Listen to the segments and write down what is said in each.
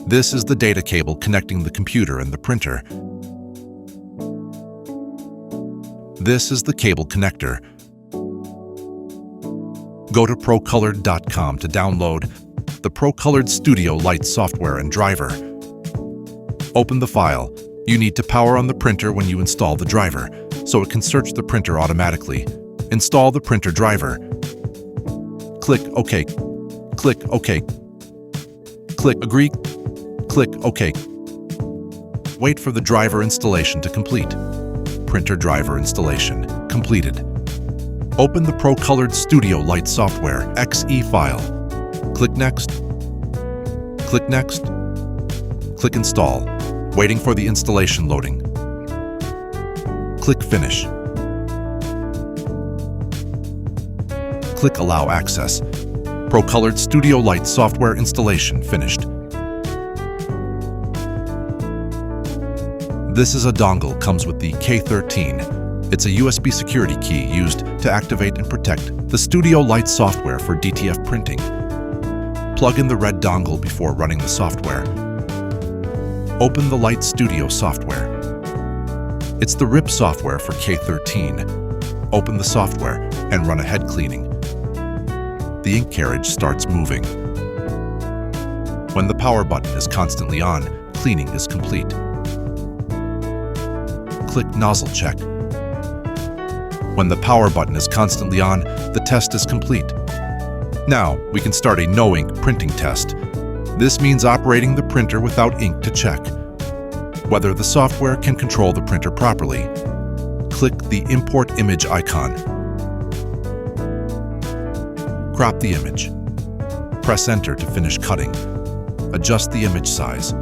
This is the data cable connecting the computer and the printer. This is the cable connector. Go to Procolored.com to download the Procolored Studio Lite software and driver. Open the file. You need to power on the printer when you install the driver, so it can search the printer automatically. Install the printer driver. Click OK. Click OK. Click Agree. Click OK. Wait for the driver installation to complete. Printer driver installation completed. Open the Procolored Studio Lite software .exe file. Click Next. Click Next. Click Install. Waiting for the installation loading. Click Finish. Click Allow Access. Procolored Studio Lite software installation finished. This is a dongle, comes with the K13. It's a USB security key used to activate and protect the Studio Lite software for DTF printing. Plug in the red dongle before running the software. Open the Lite Studio software. It's the RIP software for K13. Open the software and run a head cleaning. The ink carriage starts moving. When the power button is constantly on, cleaning is complete. Click Nozzle Check. When the power button is constantly on, the test is complete. Now, we can start a no-ink printing test. This means operating the printer without ink to check whether the software can control the printer properly. Click the Import Image icon. Crop the image. Press Enter to finish cutting. Adjust the image size.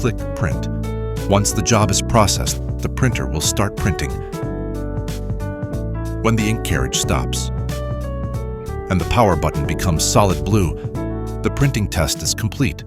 Click Print. Once the job is processed, the printer will start printing. When the ink carriage stops and the power button becomes solid blue, the printing test is complete.